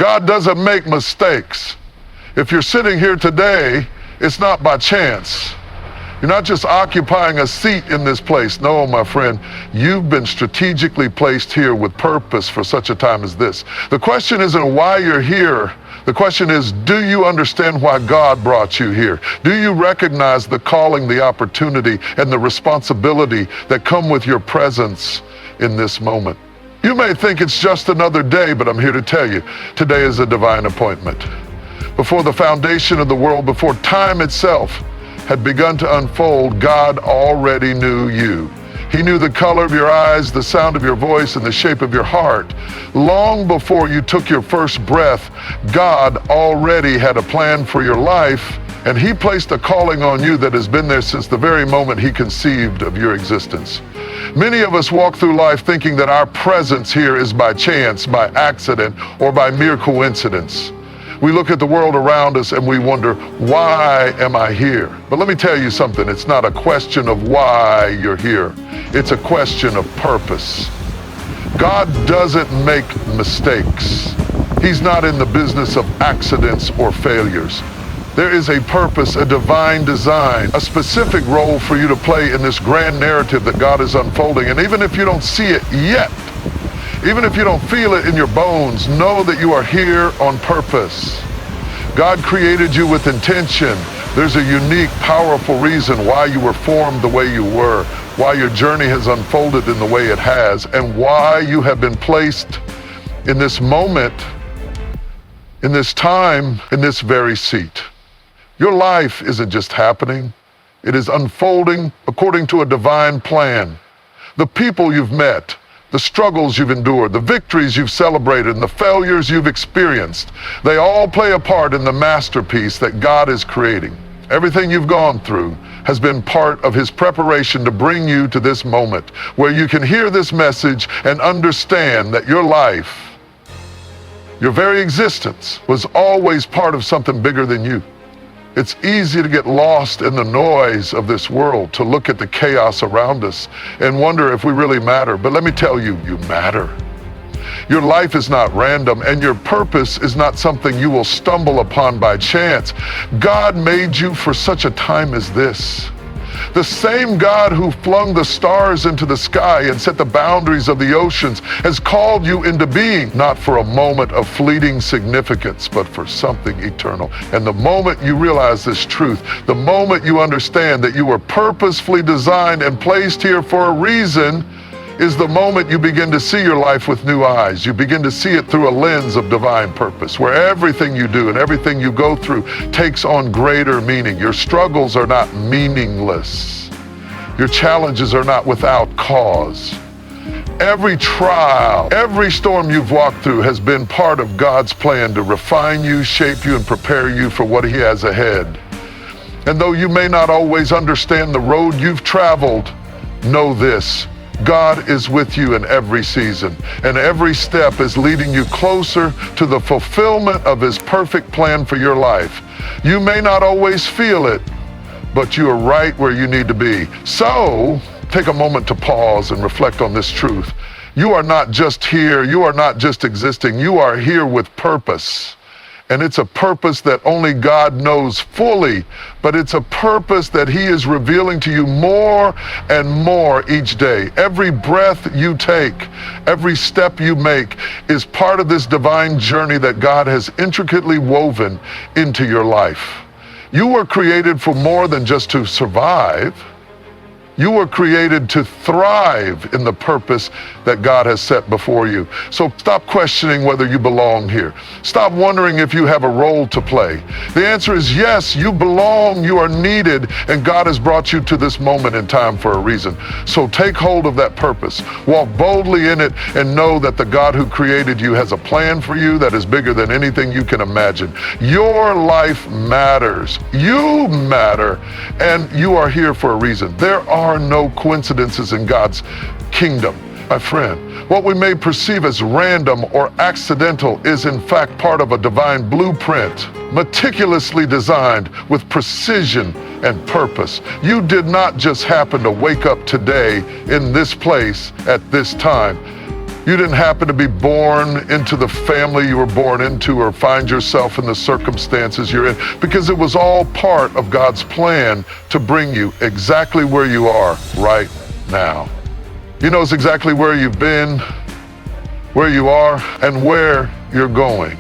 God doesn't make mistakes. If you're sitting here today, it's not by chance. You're not just occupying a seat in this place. No, my friend, you've been strategically placed here with purpose for such a time as this. The question isn't why you're here. The question is, do you understand why God brought you here? Do you recognize the calling, the opportunity, and the responsibility that come with your presence in this moment? You may think it's just another day, but I'm here to tell you, today is a divine appointment. Before the foundation of the world, before time itself had begun to unfold, God already knew you. He knew the color of your eyes, the sound of your voice, and the shape of your heart. Long before you took your first breath, God already had a plan for your life, and He placed a calling on you that has been there since the very moment He conceived of your existence. Many of us walk through life thinking that our presence here is by chance, by accident, or by mere coincidence. We look at the world around us and we wonder, why am I here? But let me tell you something, it's not a question of why you're here. It's a question of purpose. God doesn't make mistakes. He's not in the business of accidents or failures. There is a purpose, a divine design, a specific role for you to play in this grand narrative that God is unfolding. And even if you don't see it yet, even if you don't feel it in your bones, know that you are here on purpose. God created you with intention. There's a unique, powerful reason why you were formed the way you were, why your journey has unfolded in the way it has, and why you have been placed in this moment, in this time, in this very seat. Your life isn't just happening. It is unfolding according to a divine plan. The people you've met, the struggles you've endured, the victories you've celebrated, and the failures you've experienced, they all play a part in the masterpiece that God is creating. Everything you've gone through has been part of His preparation to bring you to this moment where you can hear this message and understand that your life, your very existence, was always part of something bigger than you. It's easy to get lost in the noise of this world, to look at the chaos around us and wonder if we really matter. But let me tell you, you matter. Your life is not random, and your purpose is not something you will stumble upon by chance. God made you for such a time as this. The same God who flung the stars into the sky and set the boundaries of the oceans has called you into being, not for a moment of fleeting significance, but for something eternal. And the moment you realize this truth, the moment you understand that you were purposefully designed and placed here for a reason, is the moment you begin to see your life with new eyes. You begin to see it through a lens of divine purpose, where everything you do and everything you go through takes on greater meaning. Your struggles are not meaningless. Your challenges are not without cause. Every trial, every storm you've walked through has been part of God's plan to refine you, shape you, and prepare you for what He has ahead. And though you may not always understand the road you've traveled, know this: God is with you in every season, and every step is leading you closer to the fulfillment of His perfect plan for your life. You may not always feel it, but you are right where you need to be. So, take a moment to pause and reflect on this truth. You are not just here, you are not just existing, you are here with purpose. And it's a purpose that only God knows fully, but it's a purpose that He is revealing to you more and more each day. Every breath you take, every step you make is part of this divine journey that God has intricately woven into your life. You were created for more than just to survive. You were created to thrive in the purpose that God has set before you. So stop questioning whether you belong here. Stop wondering if you have a role to play. The answer is yes, you belong, you are needed, and God has brought you to this moment in time for a reason. So take hold of that purpose. Walk boldly in it and know that the God who created you has a plan for you that is bigger than anything you can imagine. Your life matters. You matter, and you are here for a reason. There are no coincidences in God's kingdom. My friend, what we may perceive as random or accidental is in fact part of a divine blueprint, meticulously designed with precision and purpose. You did not just happen to wake up today in this place at this time. You didn't happen to be born into the family you were born into or find yourself in the circumstances you're in, because it was all part of God's plan to bring you exactly where you are right now. He knows exactly where you've been, where you are, and where you're going.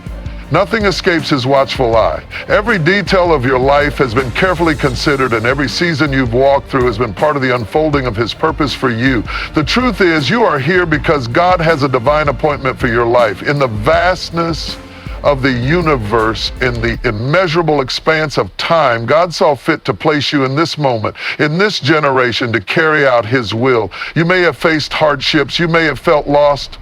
Nothing escapes his watchful eye. Every detail of your life has been carefully considered, and every season you've walked through has been part of the unfolding of his purpose for you. The truth is, you are here because God has a divine appointment for your life. In the vastness of the universe, in the immeasurable expanse of time, God saw fit to place you in this moment, in this generation, to carry out his will. You may have faced hardships, you may have felt lost,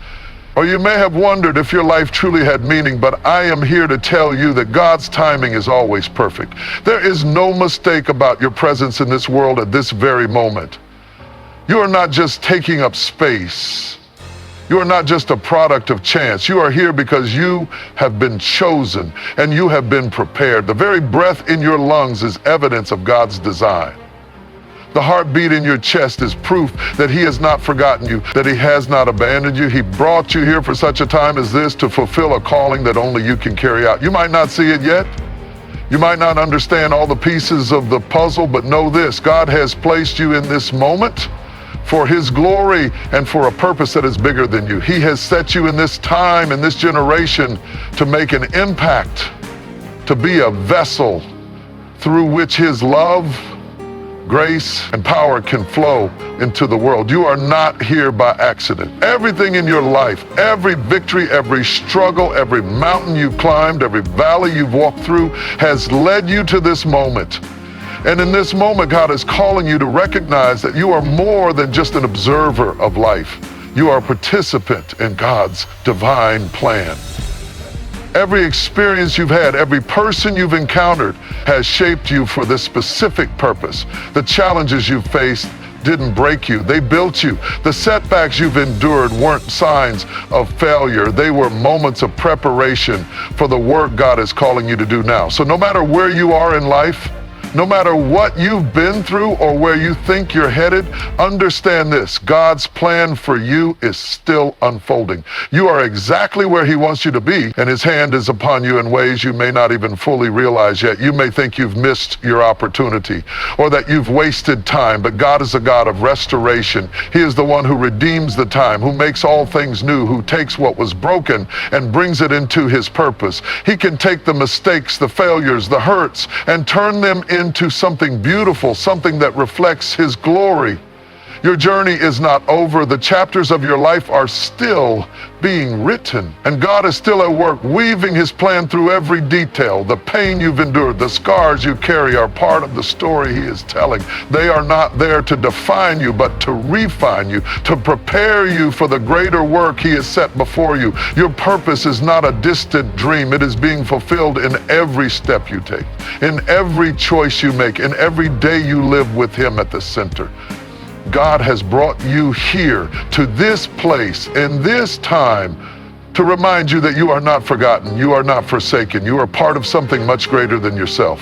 or you may have wondered if your life truly had meaning, but I am here to tell you that God's timing is always perfect. There is no mistake about your presence in this world at this very moment. You are not just taking up space. You are not just a product of chance. You are here because you have been chosen and you have been prepared. The very breath in your lungs is evidence of God's design. The heartbeat in your chest is proof that he has not forgotten you, that he has not abandoned you. He brought you here for such a time as this to fulfill a calling that only you can carry out. You might not see it yet. You might not understand all the pieces of the puzzle, but know this: God has placed you in this moment for his glory and for a purpose that is bigger than you. He has set you in this time, in this generation, to make an impact, to be a vessel through which his love, grace, and power can flow into the world. You are not here by accident. Everything in your life, every victory, every struggle, every mountain you've climbed, every valley you've walked through has led you to this moment. And in this moment, God is calling you to recognize that you are more than just an observer of life. You are a participant in God's divine plan. Every experience you've had, every person you've encountered has shaped you for this specific purpose. The challenges you've faced didn't break you, they built you. The setbacks you've endured weren't signs of failure. They were moments of preparation for the work God is calling you to do now. So no matter where you are in life, no matter what you've been through or where you think you're headed, understand this: God's plan for you is still unfolding. You are exactly where he wants you to be, and his hand is upon you in ways you may not even fully realize yet. You may think you've missed your opportunity or that you've wasted time, but God is a God of restoration. He is the one who redeems the time, who makes all things new, who takes what was broken and brings it into his purpose. He can take the mistakes, the failures, the hurts, and turn them into something beautiful, something that reflects his glory. Your journey is not over. The chapters of your life are still being written, and God is still at work weaving his plan through every detail. The pain you've endured, the scars you carry are part of the story he is telling. They are not there to define you, but to refine you, to prepare you for the greater work he has set before you. Your purpose is not a distant dream. It is being fulfilled in every step you take, in every choice you make, in every day you live with him at the center. God has brought you here to this place in this time to remind you that you are not forgotten, you are not forsaken, you are part of something much greater than yourself.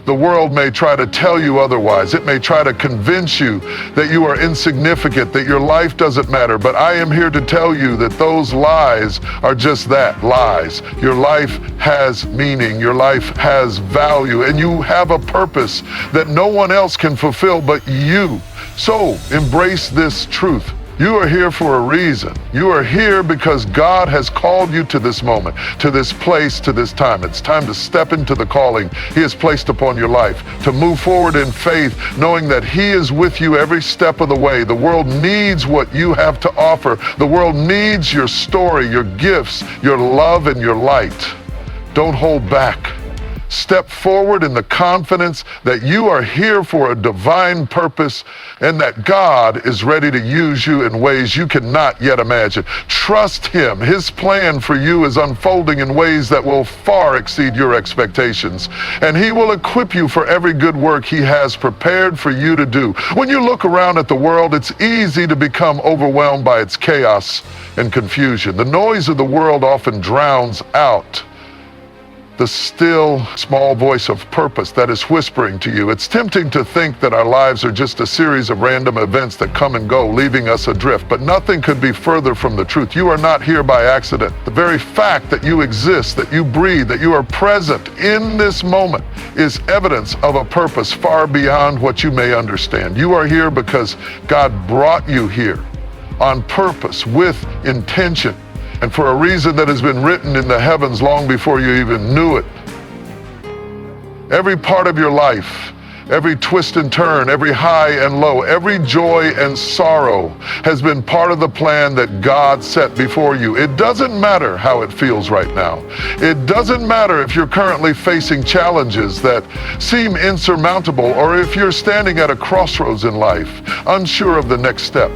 The world may try to tell you otherwise. It may try to convince you that you are insignificant, that your life doesn't matter. But I am here to tell you that those lies are just that, lies. Your life has meaning. Your life has value. And you have a purpose that no one else can fulfill but you. So embrace this truth. You are here for a reason. You are here because God has called you to this moment, to this place, to this time. It's time to step into the calling he has placed upon your life, to move forward in faith, knowing that he is with you every step of the way. The world needs what you have to offer. The world needs your story, your gifts, your love, and your light. Don't hold back. Step forward in the confidence that you are here for a divine purpose and that God is ready to use you in ways you cannot yet imagine. Trust him. His plan for you is unfolding in ways that will far exceed your expectations, and he will equip you for every good work he has prepared for you to do. When you look around at the world, it's easy to become overwhelmed by its chaos and confusion. The noise of the world often drowns out the still, small voice of purpose that is whispering to you. It's tempting to think that our lives are just a series of random events that come and go, leaving us adrift, but nothing could be further from the truth. You are not here by accident. The very fact that you exist, that you breathe, that you are present in this moment is evidence of a purpose far beyond what you may understand. You are here because God brought you here on purpose, with intention, and for a reason that has been written in the heavens long before you even knew it. Every part of your life, every twist and turn, every high and low, every joy and sorrow has been part of the plan that God set before you. It doesn't matter how it feels right now. It doesn't matter if you're currently facing challenges that seem insurmountable, or if you're standing at a crossroads in life, unsure of the next step.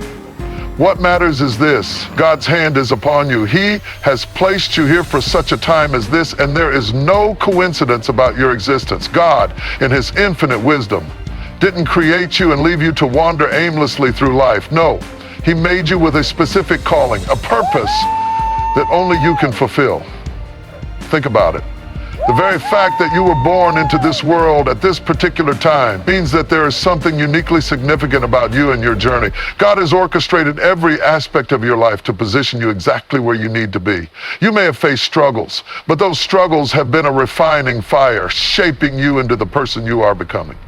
What matters is this: God's hand is upon you. He has placed you here for such a time as this, and there is no coincidence about your existence. God, in His infinite wisdom, didn't create you and leave you to wander aimlessly through life. No, He made you with a specific calling, a purpose that only you can fulfill. Think about it. The very fact that you were born into this world at this particular time means that there is something uniquely significant about you and your journey. God has orchestrated every aspect of your life to position you exactly where you need to be. You may have faced struggles, but those struggles have been a refining fire, shaping you into the person you are becoming.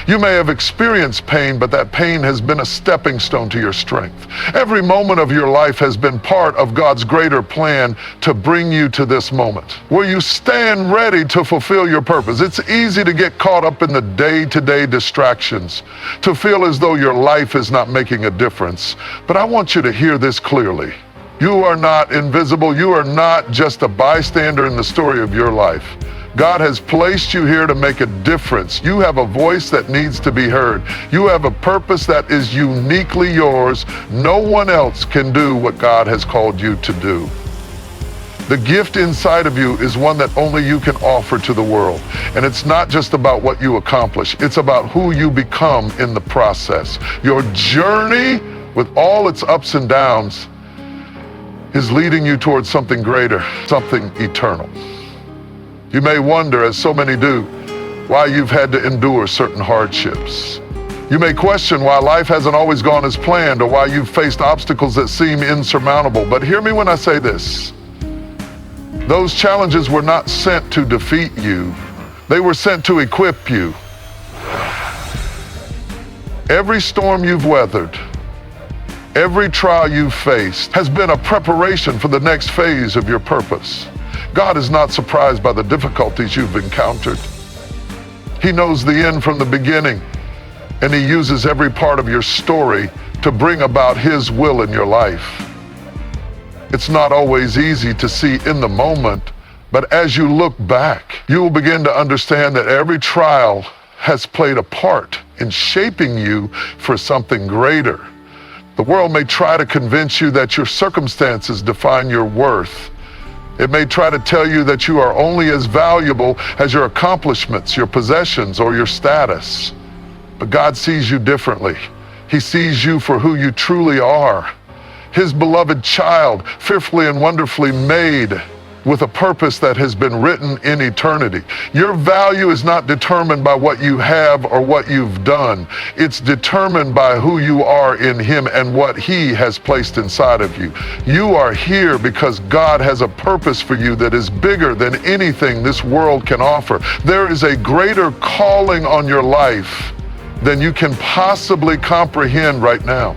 You may have experienced pain, but that pain has been a stepping stone to your strength. Every moment of your life has been part of God's greater plan to bring you to this moment where you stand ready to fulfill your purpose. It's easy to get caught up in the day-to-day distractions, to feel as though your life is not making a difference. But I want you to hear this clearly. You are not invisible. You are not just a bystander in the story of your life. God has placed you here to make a difference. You have a voice that needs to be heard. You have a purpose that is uniquely yours. No one else can do what God has called you to do. The gift inside of you is one that only you can offer to the world. And it's not just about what you accomplish. It's about who you become in the process. Your journey, with all its ups and downs, is leading you towards something greater, something eternal. You may wonder, as so many do, why you've had to endure certain hardships. You may question why life hasn't always gone as planned, or why you've faced obstacles that seem insurmountable. But hear me when I say this. Those challenges were not sent to defeat you. They were sent to equip you. Every storm you've weathered, every trial you've faced has been a preparation for the next phase of your purpose. God is not surprised by the difficulties you've encountered. He knows the end from the beginning, and He uses every part of your story to bring about His will in your life. It's not always easy to see in the moment, but as you look back, you will begin to understand that every trial has played a part in shaping you for something greater. The world may try to convince you that your circumstances define your worth. It may try to tell you that you are only as valuable as your accomplishments, your possessions, or your status. But God sees you differently. He sees you for who you truly are. His beloved child, fearfully and wonderfully made, with a purpose that has been written in eternity. Your value is not determined by what you have or what you've done. It's determined by who you are in Him and what He has placed inside of you. You are here because God has a purpose for you that is bigger than anything this world can offer. There is a greater calling on your life than you can possibly comprehend right now.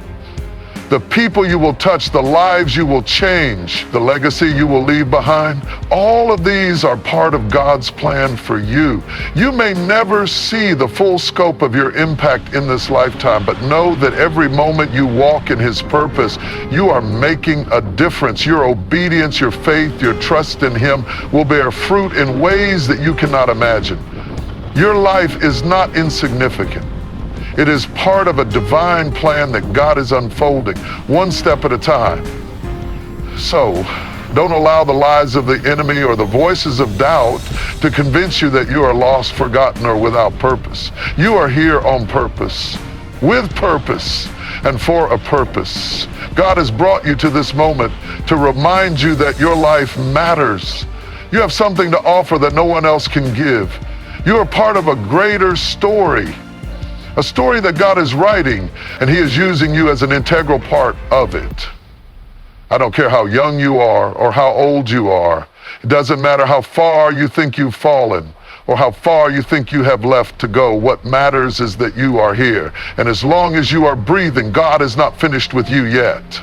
The people you will touch, the lives you will change, the legacy you will leave behind, all of these are part of God's plan for you. You may never see the full scope of your impact in this lifetime, but know that every moment you walk in His purpose, you are making a difference. Your obedience, your faith, your trust in Him will bear fruit in ways that you cannot imagine. Your life is not insignificant. It is part of a divine plan that God is unfolding, one step at a time. So, don't allow the lies of the enemy or the voices of doubt to convince you that you are lost, forgotten, or without purpose. You are here on purpose, with purpose, and for a purpose. God has brought you to this moment to remind you that your life matters. You have something to offer that no one else can give. You are part of a greater story, a story that God is writing, and He is using you as an integral part of it. I don't care how young you are or how old you are. It doesn't matter how far you think you've fallen or how far you think you have left to go. What matters is that you are here. And as long as you are breathing, God is not finished with you yet.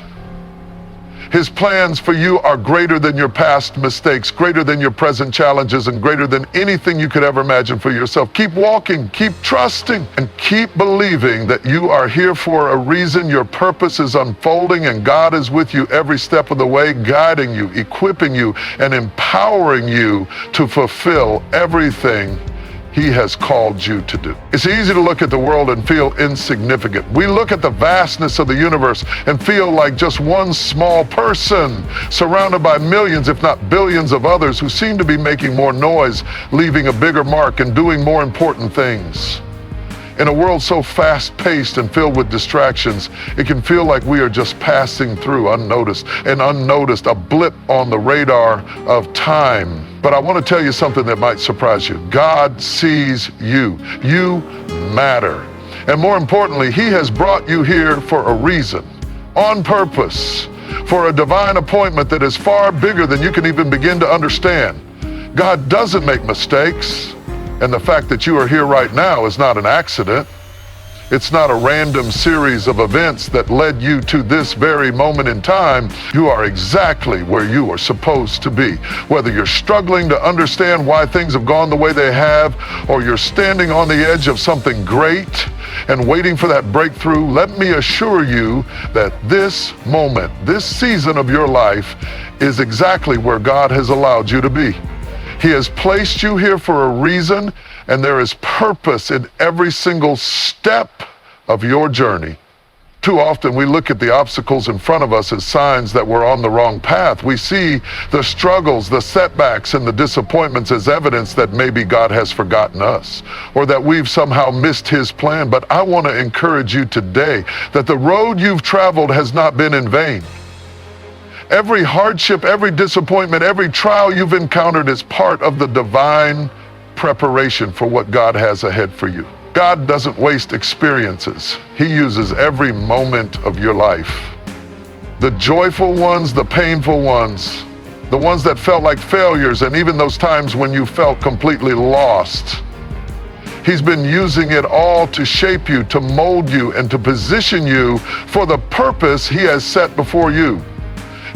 His plans for you are greater than your past mistakes, greater than your present challenges, and greater than anything you could ever imagine for yourself. Keep walking, keep trusting, and keep believing that you are here for a reason. Your purpose is unfolding, and God is with you every step of the way, guiding you, equipping you, and empowering you to fulfill everything He has called you to do. It's easy to look at the world and feel insignificant. We look at the vastness of the universe and feel like just one small person surrounded by millions, if not billions of others who seem to be making more noise, leaving a bigger mark, and doing more important things. In a world so fast-paced and filled with distractions, it can feel like we are just passing through unnoticed, a blip on the radar of time. But I want to tell you something that might surprise you. God sees you. You matter. And more importantly, He has brought you here for a reason, on purpose, for a divine appointment that is far bigger than you can even begin to understand. God doesn't make mistakes. And the fact that you are here right now is not an accident. It's not a random series of events that led you to this very moment in time. You are exactly where you are supposed to be. Whether you're struggling to understand why things have gone the way they have, or you're standing on the edge of something great and waiting for that breakthrough, let me assure you that this moment, this season of your life is exactly where God has allowed you to be. He has placed you here for a reason, and there is purpose in every single step of your journey. Too often we look at the obstacles in front of us as signs that we're on the wrong path. We see the struggles, the setbacks, and the disappointments as evidence that maybe God has forgotten us or that we've somehow missed His plan. But I want to encourage you today that the road you've traveled has not been in vain. Every hardship, every disappointment, every trial you've encountered is part of the divine preparation for what God has ahead for you. God doesn't waste experiences. He uses every moment of your life. The joyful ones, the painful ones, the ones that felt like failures, and even those times when you felt completely lost. He's been using it all to shape you, to mold you, and to position you for the purpose He has set before you.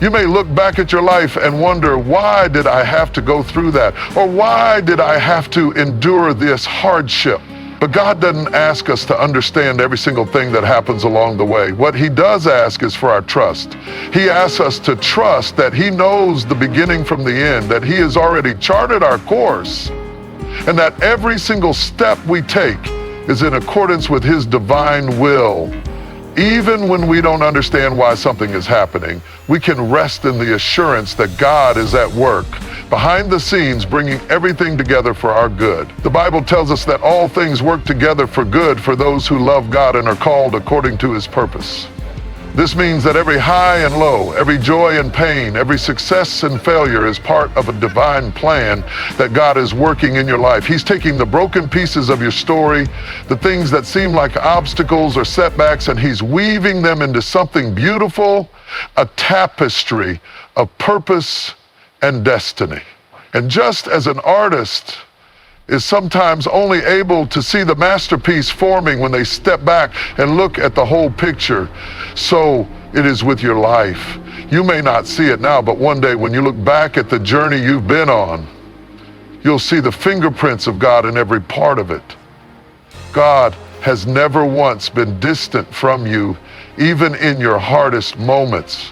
You may look back at your life and wonder, why did I have to go through that? Or why did I have to endure this hardship? But God doesn't ask us to understand every single thing that happens along the way. What He does ask is for our trust. He asks us to trust that He knows the beginning from the end, that He has already charted our course, and that every single step we take is in accordance with His divine will. Even when we don't understand why something is happening, we can rest in the assurance that God is at work, behind the scenes, bringing everything together for our good. The Bible tells us that all things work together for good for those who love God and are called according to His purpose. This means that every high and low, every joy and pain, every success and failure is part of a divine plan that God is working in your life. He's taking the broken pieces of your story, the things that seem like obstacles or setbacks, and He's weaving them into something beautiful, a tapestry of purpose and destiny. And just as an artist is sometimes only able to see the masterpiece forming when they step back and look at the whole picture, so it is with your life. You may not see it now, but one day when you look back at the journey you've been on, you'll see the fingerprints of God in every part of it. God has never once been distant from you, even in your hardest moments.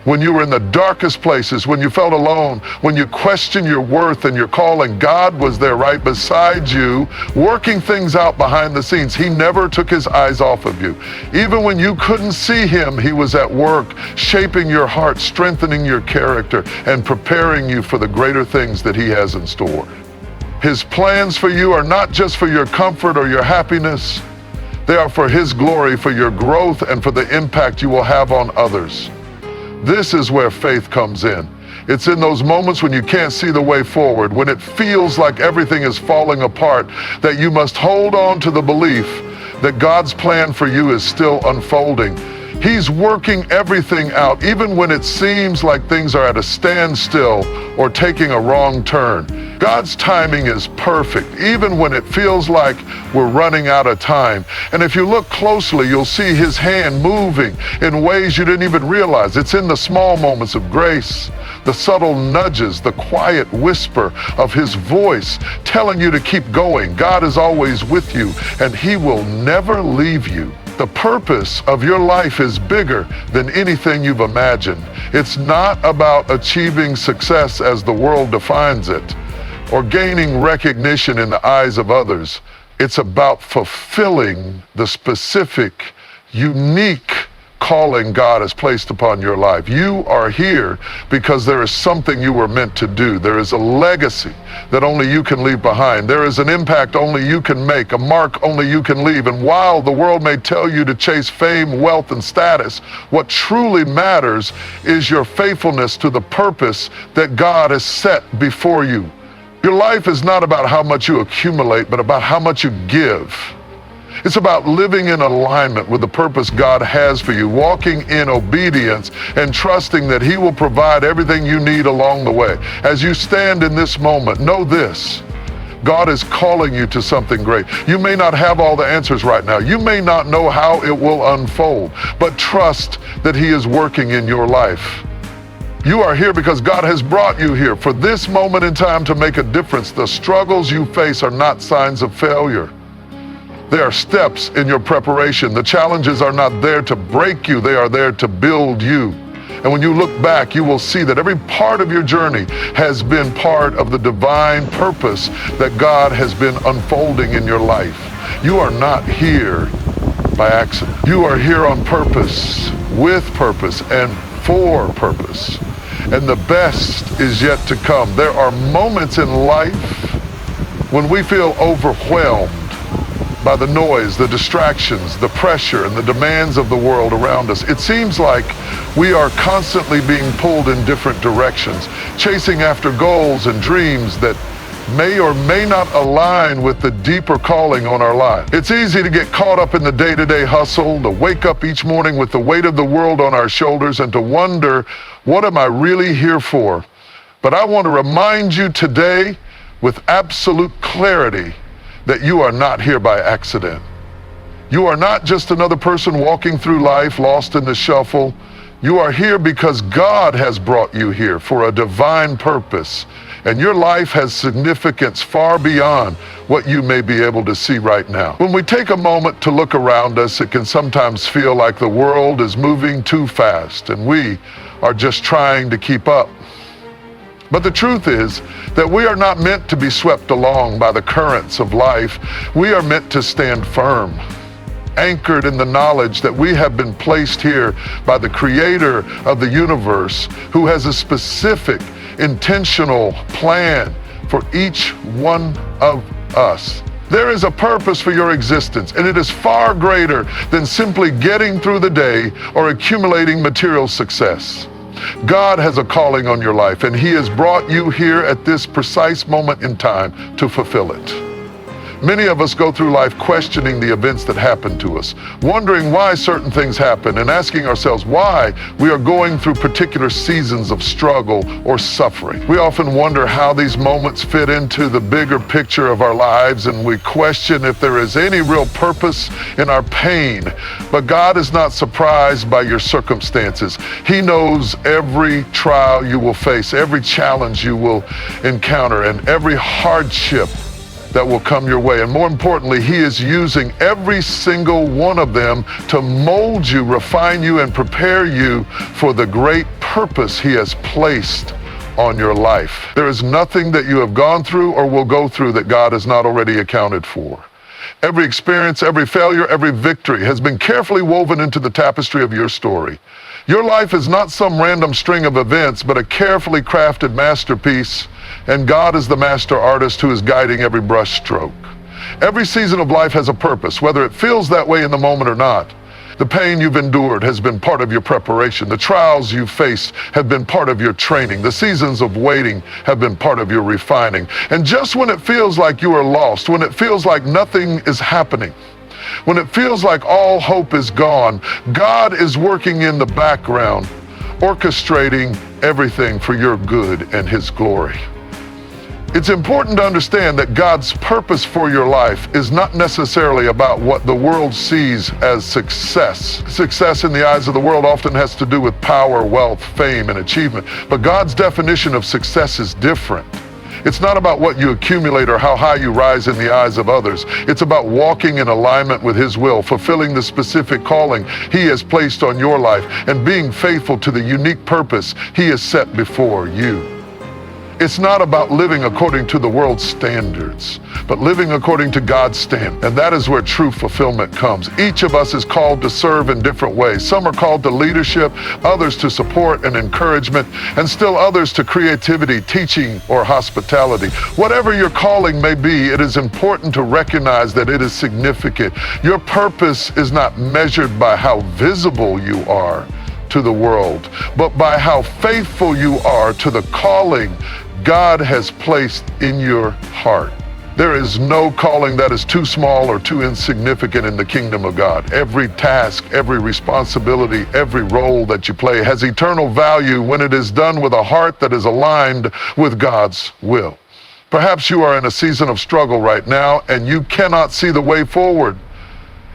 When you were in the darkest places, when you felt alone, when you questioned your worth and your calling, God was there right beside you, working things out behind the scenes. He never took His eyes off of you. Even when you couldn't see Him, He was at work, shaping your heart, strengthening your character, and preparing you for the greater things that He has in store. His plans for you are not just for your comfort or your happiness. They are for His glory, for your growth, and for the impact you will have on others. This is where faith comes in. It's in those moments when you can't see the way forward, when it feels like everything is falling apart, that you must hold on to the belief that God's plan for you is still unfolding. He's working everything out, even when it seems like things are at a standstill or taking a wrong turn. God's timing is perfect, even when it feels like we're running out of time. And if you look closely, you'll see His hand moving in ways you didn't even realize. It's in the small moments of grace, the subtle nudges, the quiet whisper of His voice telling you to keep going. God is always with you, and He will never leave you. The purpose of your life is bigger than anything you've imagined. It's not about achieving success as the world defines it, or gaining recognition in the eyes of others. It's about fulfilling the specific, unique calling God has placed upon your life. You are here because there is something you were meant to do. There is a legacy that only you can leave behind. There is an impact only you can make, a mark only you can leave. And while the world may tell you to chase fame, wealth, and status, what truly matters is your faithfulness to the purpose that God has set before you. Your life is not about how much you accumulate, but about how much you give. It's about living in alignment with the purpose God has for you, walking in obedience and trusting that He will provide everything you need along the way. As you stand in this moment, know this: God is calling you to something great. You may not have all the answers right now. You may not know how it will unfold, but trust that He is working in your life. You are here because God has brought you here for this moment in time to make a difference. The struggles you face are not signs of failure. They are steps in your preparation. The challenges are not there to break you. They are there to build you. And when you look back, you will see that every part of your journey has been part of the divine purpose that God has been unfolding in your life. You are not here by accident. You are here on purpose, with purpose, and for purpose. And the best is yet to come. There are moments in life when we feel overwhelmed by the noise, the distractions, the pressure, and the demands of the world around us. It seems like we are constantly being pulled in different directions, chasing after goals and dreams that may or may not align with the deeper calling on our life. It's easy to get caught up in the day-to-day hustle, to wake up each morning with the weight of the world on our shoulders and to wonder, what am I really here for? But I want to remind you today with absolute clarity that you are not here by accident. You are not just another person walking through life lost in the shuffle. You are here because God has brought you here for a divine purpose. And your life has significance far beyond what you may be able to see right now. When we take a moment to look around us, it can sometimes feel like the world is moving too fast and we are just trying to keep up. But the truth is that we are not meant to be swept along by the currents of life. We are meant to stand firm, anchored in the knowledge that we have been placed here by the Creator of the universe, who has a specific, intentional plan for each one of us. There is a purpose for your existence, and it is far greater than simply getting through the day or accumulating material success. God has a calling on your life, and He has brought you here at this precise moment in time to fulfill it. Many of us go through life questioning the events that happen to us, wondering why certain things happen, and asking ourselves why we are going through particular seasons of struggle or suffering. We often wonder how these moments fit into the bigger picture of our lives, and we question if there is any real purpose in our pain. But God is not surprised by your circumstances. He knows every trial you will face, every challenge you will encounter, and every hardship that will come your way. And more importantly, He is using every single one of them to mold you, refine you, and prepare you for the great purpose He has placed on your life. There is nothing that you have gone through or will go through that God has not already accounted for. Every experience, every failure, every victory has been carefully woven into the tapestry of your story. Your life is not some random string of events, but a carefully crafted masterpiece, and God is the master artist who is guiding every brush stroke. Every season of life has a purpose, whether it feels that way in the moment or not. The pain you've endured has been part of your preparation. The trials you've faced have been part of your training. The seasons of waiting have been part of your refining. And just when it feels like you are lost, when it feels like nothing is happening, when it feels like all hope is gone, God is working in the background, orchestrating everything for your good and His glory. It's important to understand that God's purpose for your life is not necessarily about what the world sees as success. Success in the eyes of the world often has to do with power, wealth, fame, and achievement. But God's definition of success is different. It's not about what you accumulate or how high you rise in the eyes of others. It's about walking in alignment with His will, fulfilling the specific calling He has placed on your life, and being faithful to the unique purpose He has set before you. It's not about living according to the world's standards, but living according to God's standard. And that is where true fulfillment comes. Each of us is called to serve in different ways. Some are called to leadership, others to support and encouragement, and still others to creativity, teaching, or hospitality. Whatever your calling may be, it is important to recognize that it is significant. Your purpose is not measured by how visible you are to the world, but by how faithful you are to the calling God has placed in your heart. There is no calling that is too small or too insignificant in the kingdom of God. Every task, every responsibility, every role that you play has eternal value when it is done with a heart that is aligned with God's will. Perhaps you are in a season of struggle right now and you cannot see the way forward.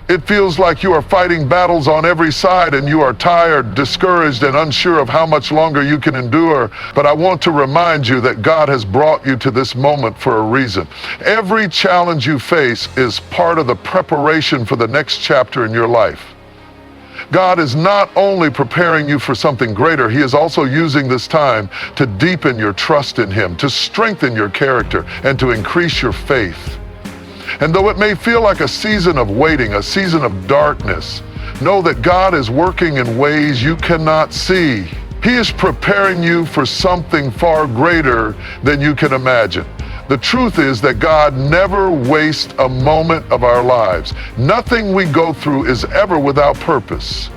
It feels like you are fighting battles on every side and you are tired, discouraged, and unsure of how much longer you can endure. But I want to remind you that God has brought you to this moment for a reason. Every challenge you face is part of the preparation for the next chapter in your life. God is not only preparing you for something greater, He is also using this time to deepen your trust in Him, to strengthen your character, and to increase your faith. And though it may feel like a season of waiting, a season of darkness, know that God is working in ways you cannot see. He is preparing you for something far greater than you can imagine. The truth is that God never wastes a moment of our lives. Nothing we go through is ever without purpose.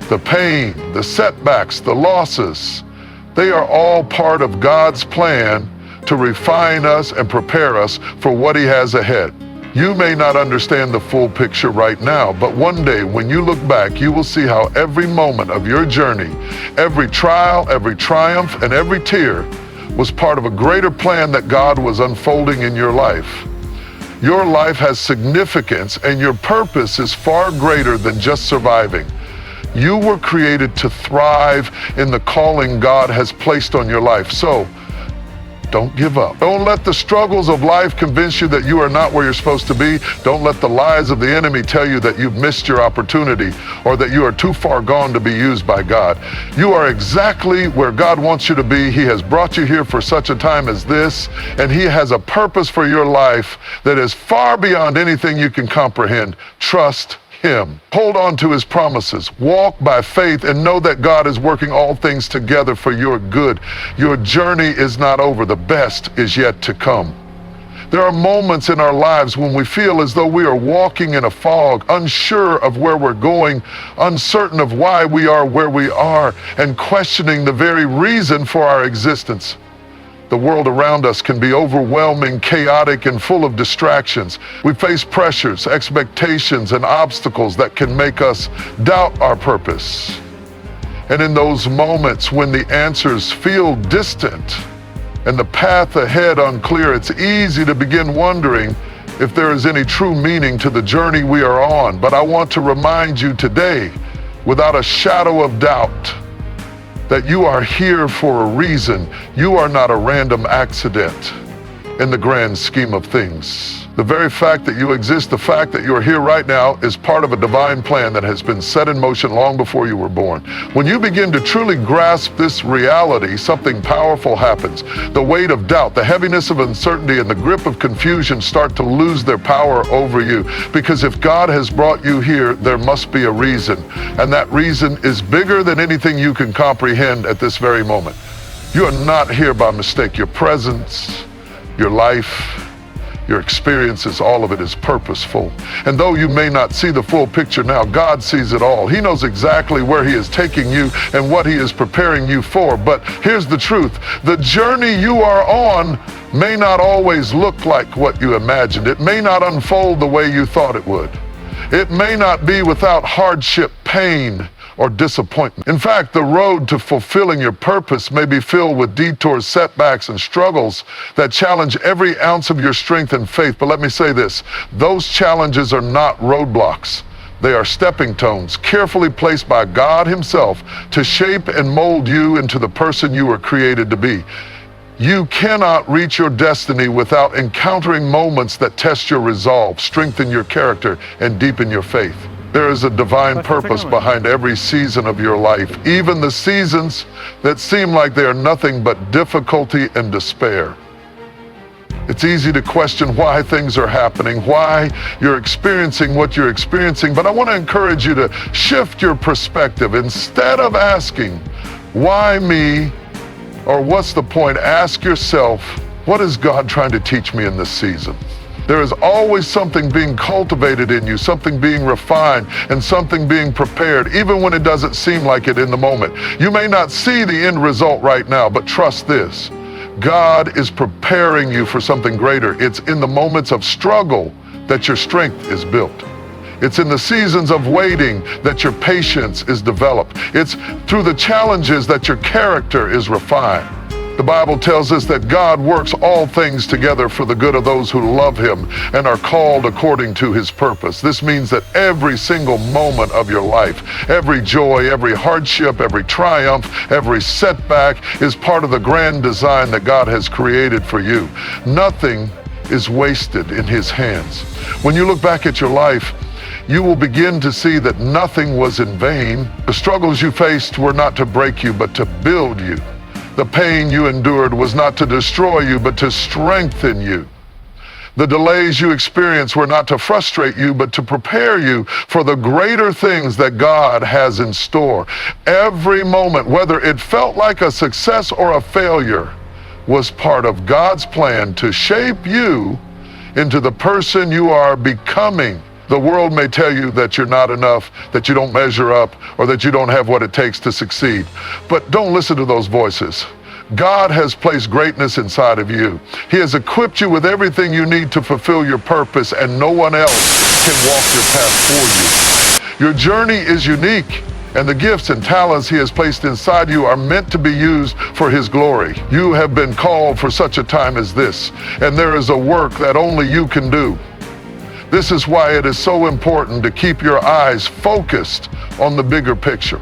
The pain, the setbacks, the losses, they are all part of God's plan to refine us and prepare us for what He has ahead. You may not understand the full picture right now, but one day when you look back, you will see how every moment of your journey, every trial, every triumph, and every tear was part of a greater plan that God was unfolding in your life. Your life has significance and your purpose is far greater than just surviving. You were created to thrive in the calling God has placed on your life. So, don't give up. Don't let the struggles of life convince you that you are not where you're supposed to be. Don't let the lies of the enemy tell you that you've missed your opportunity or that you are too far gone to be used by God. You are exactly where God wants you to be. He has brought you here for such a time as this, and He has a purpose for your life that is far beyond anything you can comprehend. Trust Him. Hold on to His promises. Walk by faith and know that God is working all things together for your good. Your journey is not over. The best is yet to come. There are moments in our lives when we feel as though we are walking in a fog, unsure of where we're going, uncertain of why we are where we are, and questioning the very reason for our existence. The world around us can be overwhelming, chaotic, and full of distractions. We face pressures, expectations, and obstacles that can make us doubt our purpose. And in those moments when the answers feel distant and the path ahead unclear, it's easy to begin wondering if there is any true meaning to the journey we are on. But I want to remind you today, without a shadow of doubt, that you are here for a reason. You are not a random accident in the grand scheme of things. The very fact that you exist, the fact that you are here right now, is part of a divine plan that has been set in motion long before you were born. When you begin to truly grasp this reality, something powerful happens. The weight of doubt, the heaviness of uncertainty, and the grip of confusion start to lose their power over you. Because if God has brought you here, there must be a reason. And that reason is bigger than anything you can comprehend at this very moment. You are not here by mistake. Your presence, your life, Your experiences, all of it is purposeful. And though you may not see the full picture now, God sees it all. He knows exactly where He is taking you and what He is preparing you for. But here's the truth. The journey you are on may not always look like what you imagined. It may not unfold the way you thought it would. It may not be without hardship, pain, or disappointment. In fact, the road to fulfilling your purpose may be filled with detours, setbacks, and struggles that challenge every ounce of your strength and faith. But let me say this, those challenges are not roadblocks. They are stepping stones, carefully placed by God Himself to shape and mold you into the person you were created to be. You cannot reach your destiny without encountering moments that test your resolve, strengthen your character, and deepen your faith. There is a divine purpose behind every season of your life, even the seasons that seem like they are nothing but difficulty and despair. It's easy to question why things are happening, why you're experiencing what you're experiencing, but I want to encourage you to shift your perspective. Instead of asking, why me, or what's the point, ask yourself, what is God trying to teach me in this season? There is always something being cultivated in you, something being refined, and something being prepared, even when it doesn't seem like it in the moment. You may not see the end result right now, but trust this. God is preparing you for something greater. It's in the moments of struggle that your strength is built. It's in the seasons of waiting that your patience is developed. It's through the challenges that your character is refined. The Bible tells us that God works all things together for the good of those who love Him and are called according to His purpose. This means that every single moment of your life, every joy, every hardship, every triumph, every setback is part of the grand design that God has created for you. Nothing is wasted in His hands. When you look back at your life, you will begin to see that nothing was in vain. The struggles you faced were not to break you, but to build you. The pain you endured was not to destroy you, but to strengthen you. The delays you experienced were not to frustrate you, but to prepare you for the greater things that God has in store. Every moment, whether it felt like a success or a failure, was part of God's plan to shape you into the person you are becoming. The world may tell you that you're not enough, that you don't measure up, or that you don't have what it takes to succeed. But don't listen to those voices. God has placed greatness inside of you. He has equipped you with everything you need to fulfill your purpose, and no one else can walk your path for you. Your journey is unique, and the gifts and talents He has placed inside you are meant to be used for His glory. You have been called for such a time as this, and there is a work that only you can do. This is why it is so important to keep your eyes focused on the bigger picture.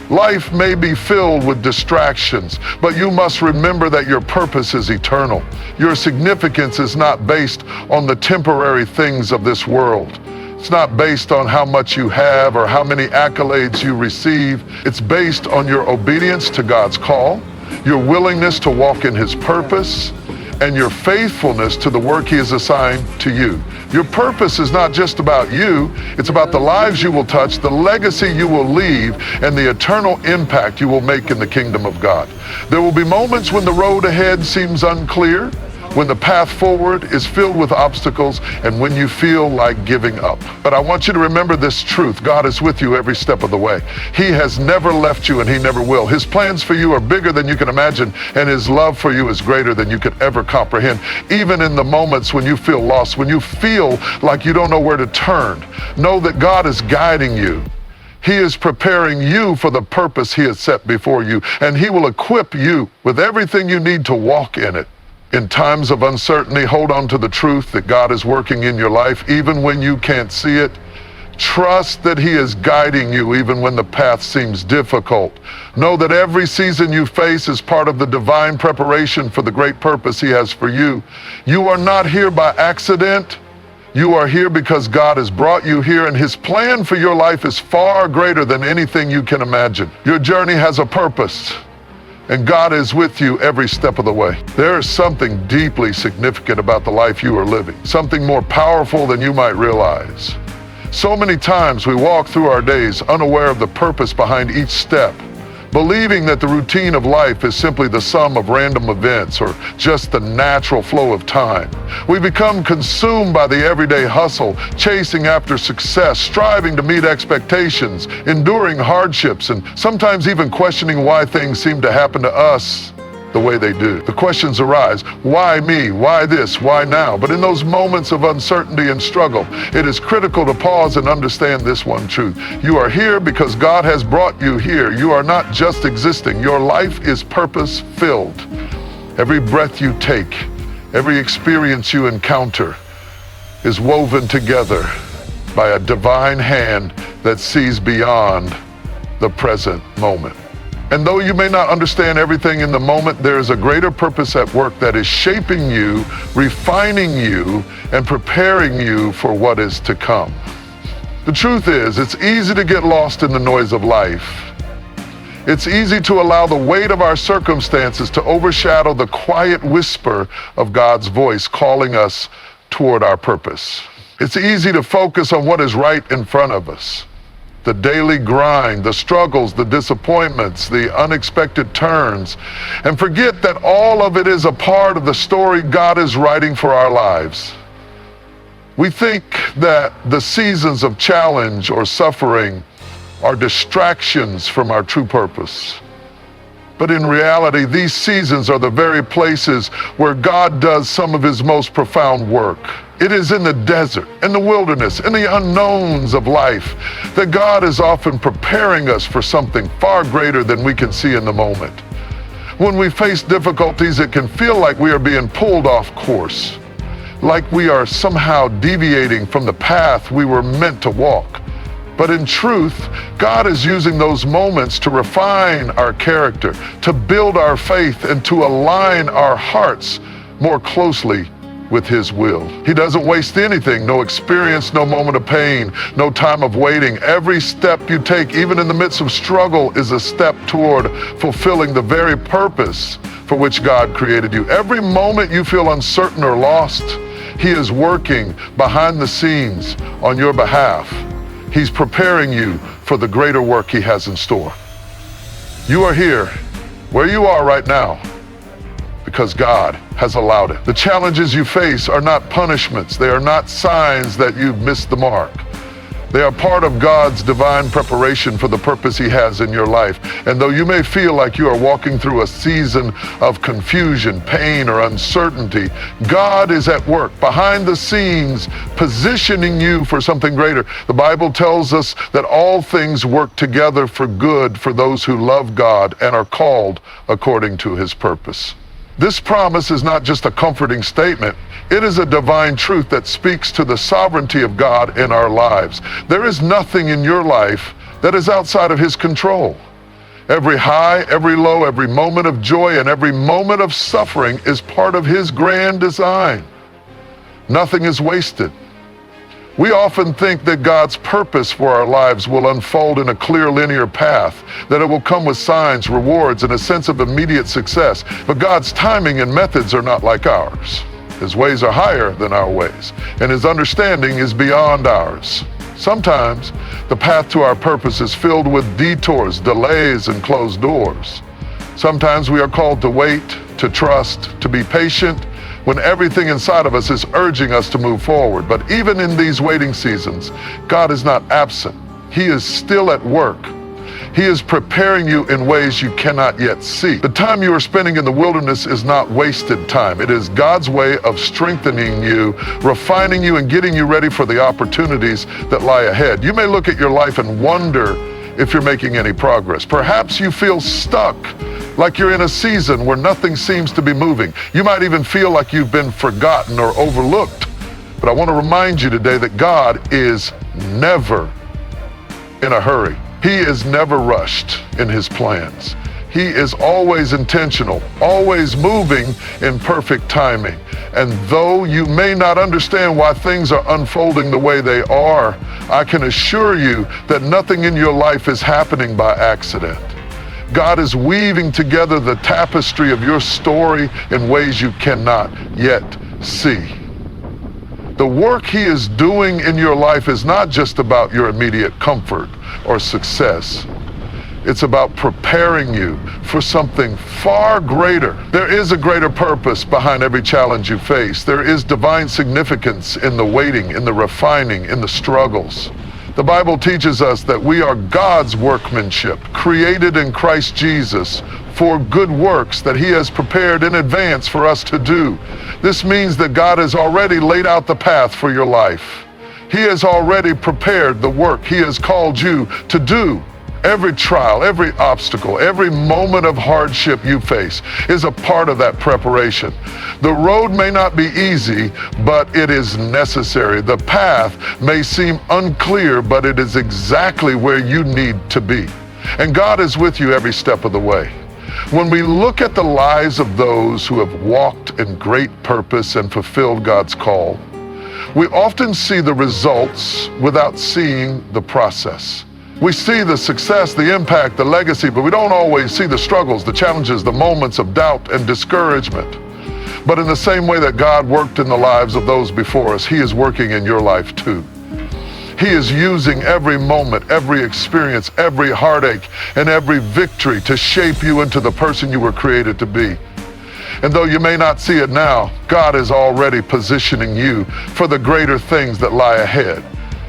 Life may be filled with distractions, but you must remember that your purpose is eternal. Your significance is not based on the temporary things of this world. It's not based on how much you have or how many accolades you receive. It's based on your obedience to God's call, your willingness to walk in His purpose, and your faithfulness to the work He has assigned to you. Your purpose is not just about you, it's about the lives you will touch, the legacy you will leave, and the eternal impact you will make in the kingdom of God. There will be moments when the road ahead seems unclear, when the path forward is filled with obstacles, and when you feel like giving up. But I want you to remember this truth. God is with you every step of the way. He has never left you, and He never will. His plans for you are bigger than you can imagine, and His love for you is greater than you could ever comprehend. Even in the moments when you feel lost, when you feel like you don't know where to turn, know that God is guiding you. He is preparing you for the purpose He has set before you, and He will equip you with everything you need to walk in it. In times of uncertainty, hold on to the truth that God is working in your life, even when you can't see it. Trust that He is guiding you even when the path seems difficult. Know that every season you face is part of the divine preparation for the great purpose He has for you. You are not here by accident. You are here because God has brought you here, and His plan for your life is far greater than anything you can imagine. Your journey has a purpose, and God is with you every step of the way. There is something deeply significant about the life you are living, something more powerful than you might realize. So many times we walk through our days unaware of the purpose behind each step, believing that the routine of life is simply the sum of random events or just the natural flow of time. We become consumed by the everyday hustle, chasing after success, striving to meet expectations, enduring hardships, and sometimes even questioning why things seem to happen to us the way they do. The questions arise: why me? Why this? Why now? But in those moments of uncertainty and struggle, it is critical to pause and understand this one truth. You are here because God has brought you here. You are not just existing. Your life is purpose-filled. Every breath you take, every experience you encounter is woven together by a divine hand that sees beyond the present moment. And though you may not understand everything in the moment, there is a greater purpose at work that is shaping you, refining you, and preparing you for what is to come. The truth is, it's easy to get lost in the noise of life. It's easy to allow the weight of our circumstances to overshadow the quiet whisper of God's voice calling us toward our purpose. It's easy to focus on what is right in front of us. The daily grind, the struggles, the disappointments, the unexpected turns, and forget that all of it is a part of the story God is writing for our lives. We think that the seasons of challenge or suffering are distractions from our true purpose. But in reality, these seasons are the very places where God does some of his most profound work. It is in the desert, in the wilderness, in the unknowns of life that God is often preparing us for something far greater than we can see in the moment. When we face difficulties, it can feel like we are being pulled off course, like we are somehow deviating from the path we were meant to walk. But in truth, God is using those moments to refine our character, to build our faith, and to align our hearts more closely with his will. He doesn't waste anything, no experience, no moment of pain, no time of waiting. Every step you take, even in the midst of struggle, is a step toward fulfilling the very purpose for which God created you. Every moment you feel uncertain or lost, he is working behind the scenes on your behalf. He's preparing you for the greater work he has in store. You are here, where you are right now, because God has allowed it. The challenges you face are not punishments. They are not signs that you've missed the mark. They are part of God's divine preparation for the purpose he has in your life. And though you may feel like you are walking through a season of confusion, pain, or uncertainty, God is at work behind the scenes, positioning you for something greater. The Bible tells us that all things work together for good for those who love God and are called according to his purpose. This promise is not just a comforting statement. It is a divine truth that speaks to the sovereignty of God in our lives. There is nothing in your life that is outside of his control. Every high, every low, every moment of joy, and every moment of suffering is part of his grand design. Nothing is wasted. We often think that God's purpose for our lives will unfold in a clear linear path, that it will come with signs, rewards, and a sense of immediate success. But God's timing and methods are not like ours. His ways are higher than our ways, and his understanding is beyond ours. Sometimes the path to our purpose is filled with detours, delays, and closed doors. Sometimes we are called to wait, to trust, to be patient, when everything inside of us is urging us to move forward. But even in these waiting seasons, God is not absent. He is still at work. He is preparing you in ways you cannot yet see. The time you are spending in the wilderness is not wasted time. It is God's way of strengthening you, refining you, and getting you ready for the opportunities that lie ahead. You may look at your life and wonder if you're making any progress. Perhaps you feel stuck, like you're in a season where nothing seems to be moving. You might even feel like you've been forgotten or overlooked. But I want to remind you today that God is never in a hurry. He is never rushed in his plans. He is always intentional, always moving in perfect timing. And though you may not understand why things are unfolding the way they are, I can assure you that nothing in your life is happening by accident. God is weaving together the tapestry of your story in ways you cannot yet see. The work he is doing in your life is not just about your immediate comfort or success. It's about preparing you for something far greater. There is a greater purpose behind every challenge you face. There is divine significance in the waiting, in the refining, in the struggles. The Bible teaches us that we are God's workmanship, created in Christ Jesus for good works that He has prepared in advance for us to do. This means that God has already laid out the path for your life. He has already prepared the work He has called you to do. Every trial, every obstacle, every moment of hardship you face is a part of that preparation. The road may not be easy, but it is necessary. The path may seem unclear, but it is exactly where you need to be. And God is with you every step of the way. When we look at the lives of those who have walked in great purpose and fulfilled God's call, we often see the results without seeing the process. We see the success, the impact, the legacy, but we don't always see the struggles, the challenges, the moments of doubt and discouragement. But in the same way that God worked in the lives of those before us, He is working in your life too. He is using every moment, every experience, every heartache, and every victory to shape you into the person you were created to be. And though you may not see it now, God is already positioning you for the greater things that lie ahead.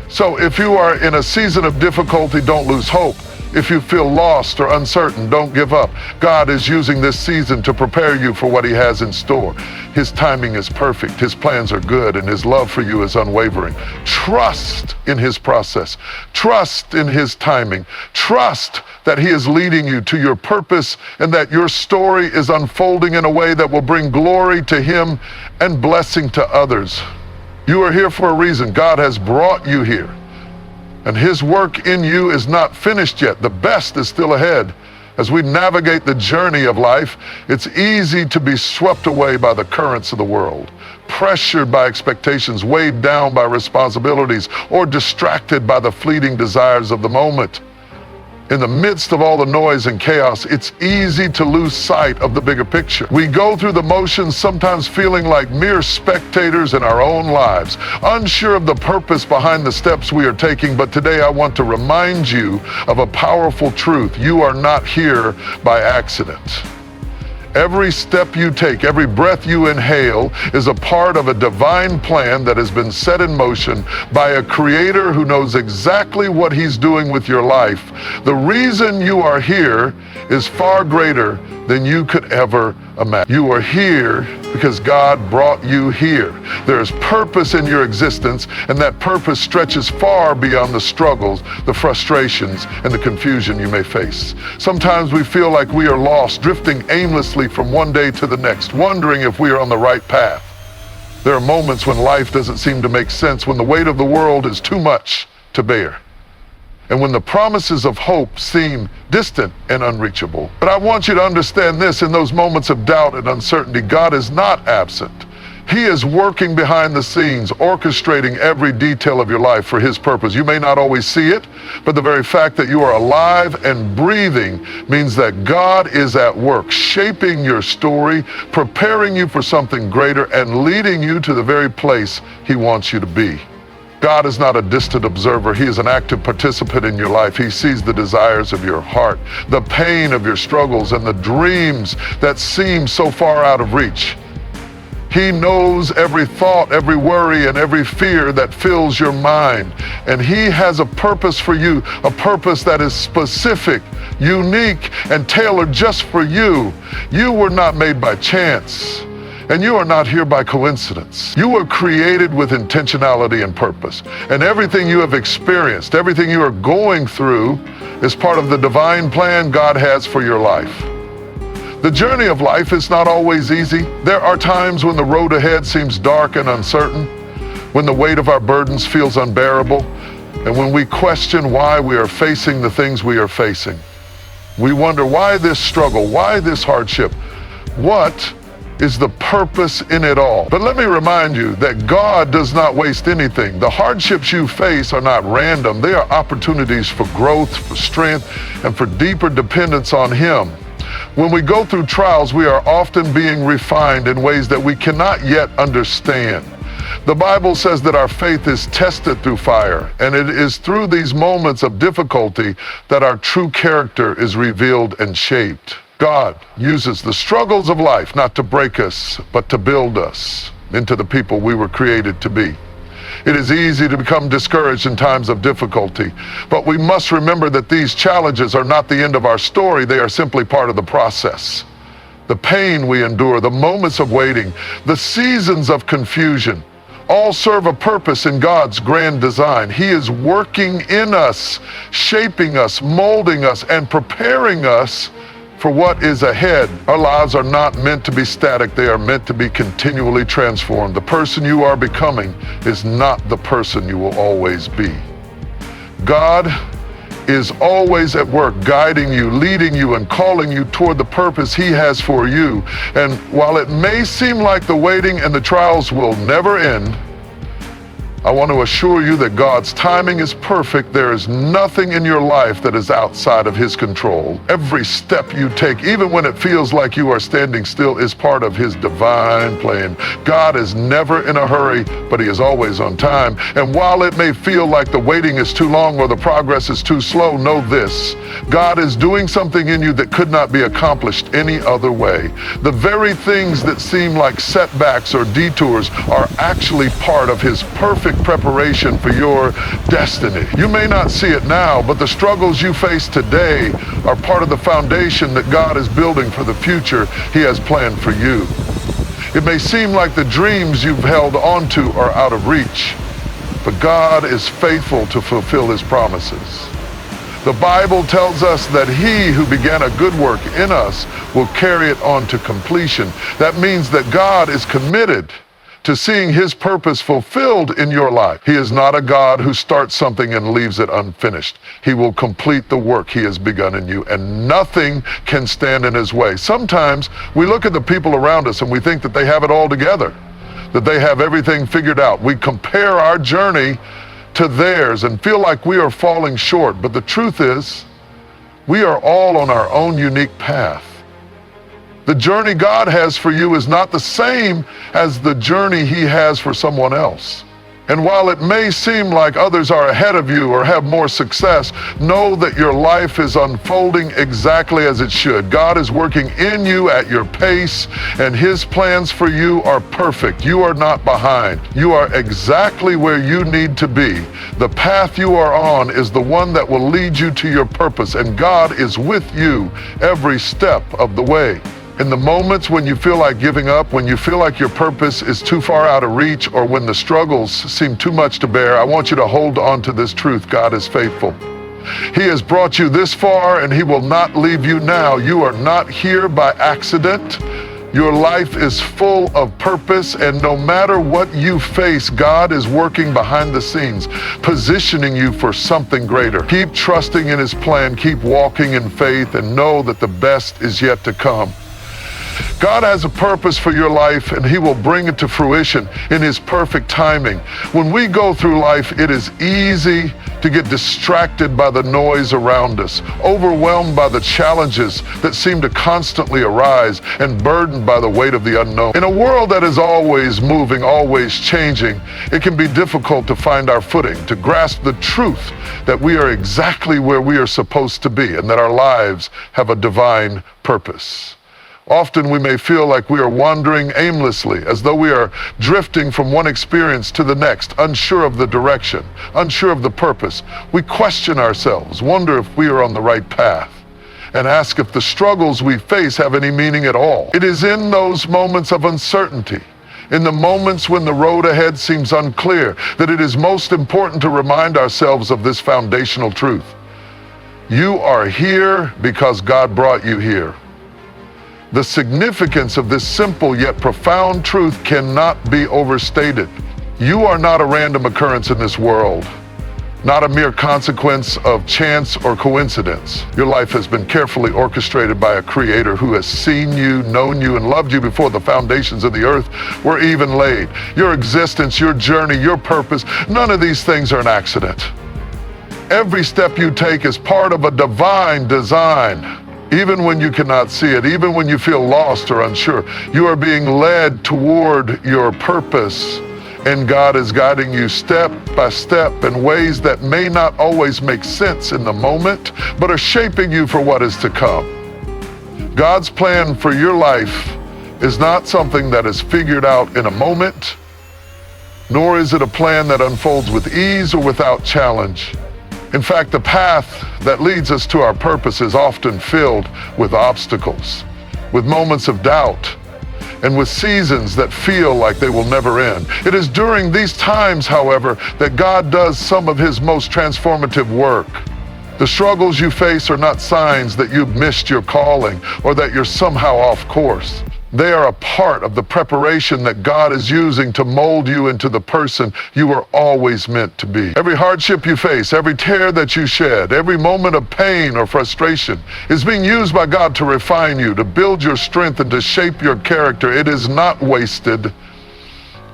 So if you are in a season of difficulty, don't lose hope. If you feel lost or uncertain, don't give up. God is using this season to prepare you for what He has in store. His timing is perfect, His plans are good, and His love for you is unwavering. Trust in His process. Trust in His timing. Trust that He is leading you to your purpose and that your story is unfolding in a way that will bring glory to Him and blessing to others. You are here for a reason. God has brought you here. And His work in you is not finished yet. The best is still ahead. As we navigate the journey of life, it's easy to be swept away by the currents of the world, pressured by expectations, weighed down by responsibilities, or distracted by the fleeting desires of the moment. In the midst of all the noise and chaos, it's easy to lose sight of the bigger picture. We go through the motions, sometimes feeling like mere spectators in our own lives, unsure of the purpose behind the steps we are taking. But today I want to remind you of a powerful truth. You are not here by accident. Every step you take, every breath you inhale is a part of a divine plan that has been set in motion by a creator who knows exactly what He's doing with your life. The reason you are here is far greater than you could ever imagine. You are here because God brought you here. There is purpose in your existence, and that purpose stretches far beyond the struggles, the frustrations, and the confusion you may face. Sometimes we feel like we are lost, drifting aimlessly from one day to the next, wondering if we are on the right path. There are moments when life doesn't seem to make sense, when the weight of the world is too much to bear, and when the promises of hope seem distant and unreachable. But I want you to understand this: in those moments of doubt and uncertainty, God is not absent. He is working behind the scenes, orchestrating every detail of your life for His purpose. You may not always see it, but the very fact that you are alive and breathing means that God is at work, shaping your story, preparing you for something greater, and leading you to the very place He wants you to be. God is not a distant observer. He is an active participant in your life. He sees the desires of your heart, the pain of your struggles, and the dreams that seem so far out of reach. He knows every thought, every worry, and every fear that fills your mind. And He has a purpose for you, a purpose that is specific, unique, and tailored just for you. You were not made by chance. And you are not here by coincidence. You were created with intentionality and purpose. And everything you have experienced, everything you are going through, is part of the divine plan God has for your life. The journey of life is not always easy. There are times when the road ahead seems dark and uncertain, when the weight of our burdens feels unbearable, and when we question why we are facing the things we are facing. We wonder, why this struggle? Why this hardship? What is the purpose in it all? But let me remind you that God does not waste anything. The hardships you face are not random. They are opportunities for growth, for strength, and for deeper dependence on Him. When we go through trials, we are often being refined in ways that we cannot yet understand. The Bible says that our faith is tested through fire, and it is through these moments of difficulty that our true character is revealed and shaped. God uses the struggles of life not to break us, but to build us into the people we were created to be. It is easy to become discouraged in times of difficulty, but we must remember that these challenges are not the end of our story. They are simply part of the process. The pain we endure, the moments of waiting, the seasons of confusion, all serve a purpose in God's grand design. He is working in us, shaping us, molding us, and preparing us for what is ahead. Our lives are not meant to be static. They are meant to be continually transformed. The person you are becoming is not the person you will always be. God is always at work, guiding you, leading you, and calling you toward the purpose He has for you. And while it may seem like the waiting and the trials will never end, I want to assure you that God's timing is perfect. There is nothing in your life that is outside of His control. Every step you take, even when it feels like you are standing still, is part of His divine plan. God is never in a hurry, but He is always on time. And while it may feel like the waiting is too long or the progress is too slow, know this: God is doing something in you that could not be accomplished any other way. The very things that seem like setbacks or detours are actually part of His perfect preparation for your destiny. You may not see it now, but the struggles you face today are part of the foundation that God is building for the future He has planned for you. It may seem like the dreams you've held onto are out of reach, but God is faithful to fulfill His promises. The Bible tells us that He who began a good work in us will carry it on to completion. That means that God is committed to seeing His purpose fulfilled in your life. He is not a God who starts something and leaves it unfinished. He will complete the work He has begun in you, and nothing can stand in His way. Sometimes we look at the people around us and we think that they have it all together, that they have everything figured out. We compare our journey to theirs and feel like we are falling short, but the truth is, we are all on our own unique path. The journey God has for you is not the same as the journey He has for someone else. And while it may seem like others are ahead of you or have more success, know that your life is unfolding exactly as it should. God is working in you at your pace, and His plans for you are perfect. You are not behind. You are exactly where you need to be. The path you are on is the one that will lead you to your purpose, and God is with you every step of the way. In the moments when you feel like giving up, when you feel like your purpose is too far out of reach, or when the struggles seem too much to bear, I want you to hold on to this truth: God is faithful. He has brought you this far, and He will not leave you now. You are not here by accident. Your life is full of purpose, and no matter what you face, God is working behind the scenes, positioning you for something greater. Keep trusting in His plan, keep walking in faith, and know that the best is yet to come. God has a purpose for your life, and He will bring it to fruition in His perfect timing. When we go through life, it is easy to get distracted by the noise around us, overwhelmed by the challenges that seem to constantly arise, and burdened by the weight of the unknown. In a world that is always moving, always changing, it can be difficult to find our footing, to grasp the truth that we are exactly where we are supposed to be, and that our lives have a divine purpose. Often we may feel like we are wandering aimlessly, as though we are drifting from one experience to the next, unsure of the direction, unsure of the purpose. We question ourselves, wonder if we are on the right path, and ask if the struggles we face have any meaning at all. It is in those moments of uncertainty, in the moments when the road ahead seems unclear, that it is most important to remind ourselves of this foundational truth. You are here because God brought you here. The significance of this simple yet profound truth cannot be overstated. You are not a random occurrence in this world, not a mere consequence of chance or coincidence. Your life has been carefully orchestrated by a Creator who has seen you, known you, and loved you before the foundations of the earth were even laid. Your existence, your journey, your purpose, none of these things are an accident. Every step you take is part of a divine design. Even when you cannot see it, even when you feel lost or unsure, you are being led toward your purpose. And God is guiding you step by step in ways that may not always make sense in the moment, but are shaping you for what is to come. God's plan for your life is not something that is figured out in a moment, nor is it a plan that unfolds with ease or without challenge. In fact, the path that leads us to our purpose is often filled with obstacles, with moments of doubt, and with seasons that feel like they will never end. It is during these times, however, that God does some of his most transformative work. The struggles you face are not signs that you've missed your calling or that you're somehow off course. They are a part of the preparation that God is using to mold you into the person you were always meant to be. Every hardship you face, every tear that you shed, every moment of pain or frustration is being used by God to refine you, to build your strength, and to shape your character. It is not wasted.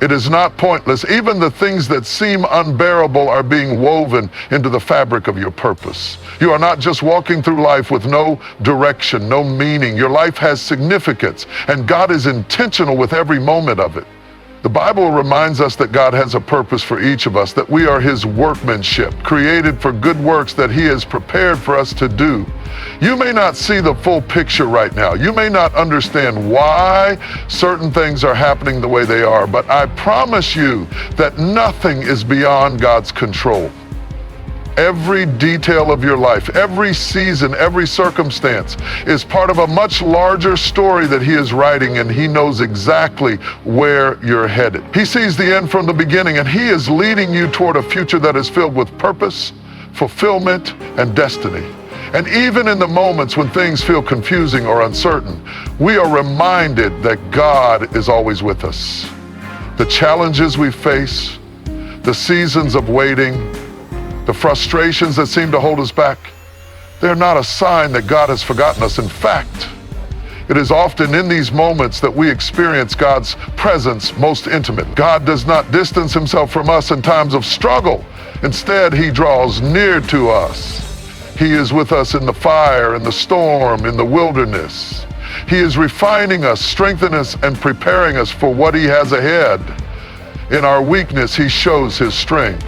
It is not pointless. Even the things that seem unbearable are being woven into the fabric of your purpose. You are not just walking through life with no direction, no meaning. Your life has significance, and God is intentional with every moment of it. The Bible reminds us that God has a purpose for each of us, that we are his workmanship, created for good works that he has prepared for us to do. You may not see the full picture right now. You may not understand why certain things are happening the way they are, but I promise you that nothing is beyond God's control. Every detail of your life, every season, every circumstance is part of a much larger story that he is writing, and he knows exactly where you're headed. He sees the end from the beginning, and he is leading you toward a future that is filled with purpose, fulfillment, and destiny. And even in the moments when things feel confusing or uncertain, we are reminded that God is always with us. The challenges we face, the seasons of waiting, the frustrations that seem to hold us back, they're not a sign that God has forgotten us. In fact, it is often in these moments that we experience God's presence most intimate. God does not distance himself from us in times of struggle. Instead, he draws near to us. He is with us in the fire, in the storm, in the wilderness. He is refining us, strengthening us, and preparing us for what he has ahead. In our weakness, he shows his strength.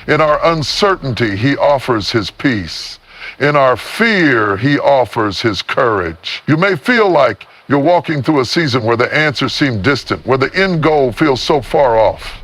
In our uncertainty, he offers his peace. In our fear, he offers his courage. You may feel like you're walking through a season where the answers seem distant, where the end goal feels so far off.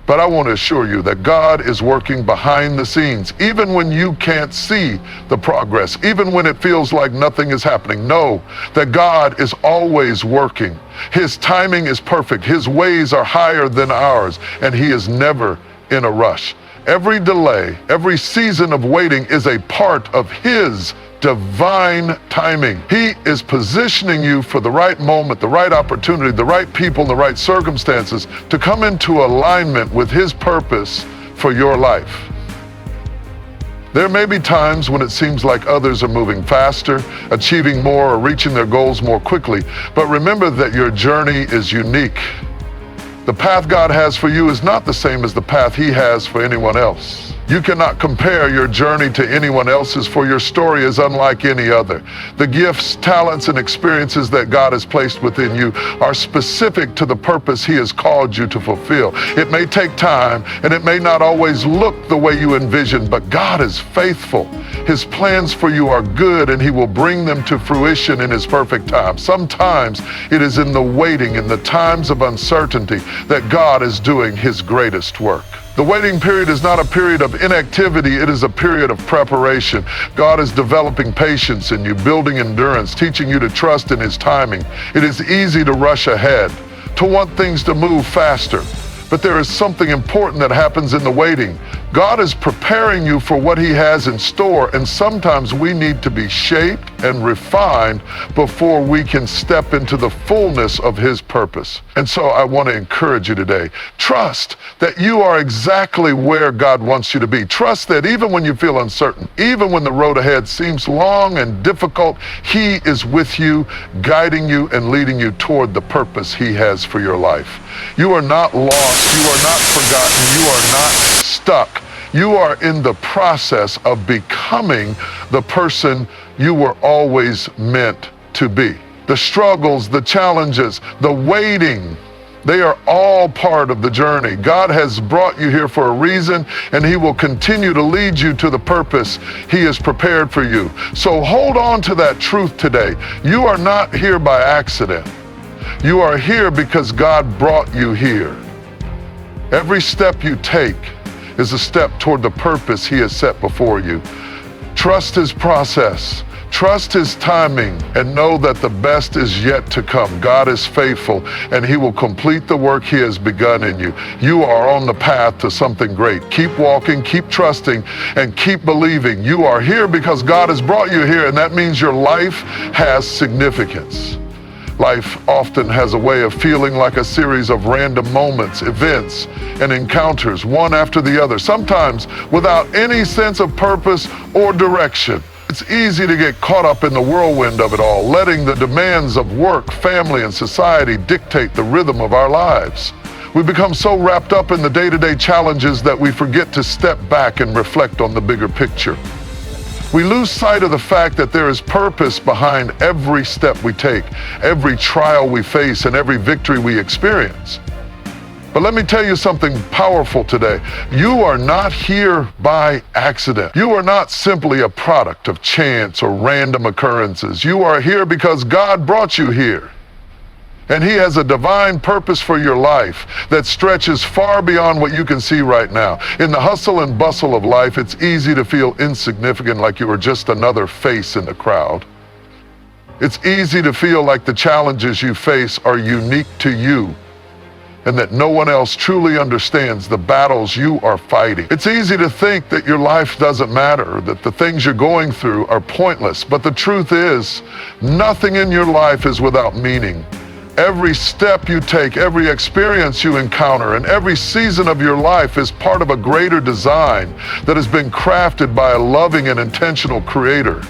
But I want to assure you that God is working behind the scenes, even when you can't see the progress, even when it feels like nothing is happening. Know that God is always working. His timing is perfect. His ways are higher than ours, and he is never in a rush. Every delay, every season of waiting is a part of his divine timing. He is positioning you for the right moment, the right opportunity, the right people, the right circumstances to come into alignment with his purpose for your life. There may be times when it seems like others are moving faster, achieving more, or reaching their goals more quickly, but remember that your journey is unique. The path God has for you is not the same as the path he has for anyone else. You cannot compare your journey to anyone else's, for your story is unlike any other. The gifts, talents, and experiences that God has placed within you are specific to the purpose he has called you to fulfill. It may take time, and it may not always look the way you envisioned, but God is faithful. His plans for you are good, and he will bring them to fruition in his perfect time. Sometimes it is in the waiting, in the times of uncertainty, that God is doing his greatest work. The waiting period is not a period of inactivity, it is a period of preparation. God is developing patience in you, building endurance, teaching you to trust in his timing. It is easy to rush ahead, to want things to move faster. But there is something important that happens in the waiting. God is preparing you for what he has in store, and sometimes we need to be shaped and refined before we can step into the fullness of his purpose. And so I want to encourage you today. Trust that you are exactly where God wants you to be. Trust that even when you feel uncertain, even when the road ahead seems long and difficult, he is with you, guiding you and leading you toward the purpose he has for your life. You are not lost. You are not forgotten. You are not stuck. You are in the process of becoming the person you were always meant to be. The struggles, the challenges, the waiting, They are all part of the journey. God has brought you here for a reason, and He will continue to lead you to the purpose He has prepared for you. So hold on to that truth today. You are not here by accident. You are here because God brought you here. Every step you take is a step toward the purpose He has set before you. Trust His process. Trust His timing, and know that the best is yet to come. God is faithful, and He will complete the work He has begun in you. You are on the path to something great. Keep walking, keep trusting, and keep believing. You are here because God has brought you here, and that means your life has significance. Life often has a way of feeling like a series of random moments, events, and encounters, one after the other, sometimes without any sense of purpose or direction. It's easy to get caught up in the whirlwind of it all, letting the demands of work, family, and society dictate the rhythm of our lives. We become so wrapped up in the day-to-day challenges that we forget to step back and reflect on the bigger picture. We lose sight of the fact that there is purpose behind every step we take, every trial we face, and every victory we experience. But let me tell you something powerful today. You are not here by accident. You are not simply a product of chance or random occurrences. You are here because God brought you here. And He has a divine purpose for your life that stretches far beyond what you can see right now. In the hustle and bustle of life, it's easy to feel insignificant, like you are just another face in the crowd. It's easy to feel like the challenges you face are unique to you, and that no one else truly understands the battles you are fighting. It's easy to think that your life doesn't matter, that the things you're going through are pointless. But the truth is, nothing in your life is without meaning. Every step you take, every experience you encounter, and every season of your life is part of a greater design that has been crafted by a loving and intentional Creator.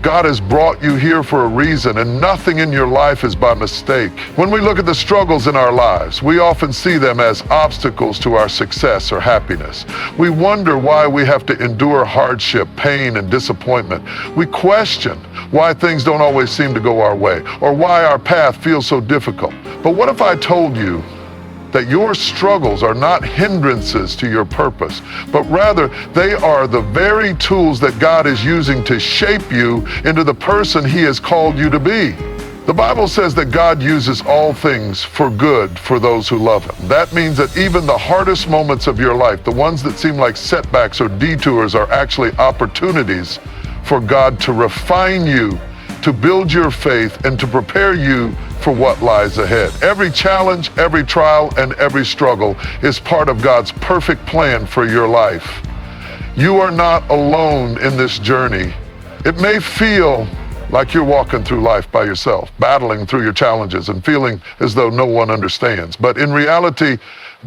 God has brought you here for a reason, and nothing in your life is by mistake. When we look at the struggles in our lives, we often see them as obstacles to our success or happiness. We wonder why we have to endure hardship, pain, and disappointment. We question why things don't always seem to go our way, or why our path feels so difficult. But what if I told you that your struggles are not hindrances to your purpose, but rather they are the very tools that God is using to shape you into the person He has called you to be? The Bible says that God uses all things for good for those who love Him. That means that even the hardest moments of your life, the ones that seem like setbacks or detours, are actually opportunities for God to refine you, to build your faith, and to prepare you for what lies ahead. Every challenge, every trial, and every struggle is part of God's perfect plan for your life. You are not alone in this journey. It may feel like you're walking through life by yourself, battling through your challenges and feeling as though no one understands. But in reality,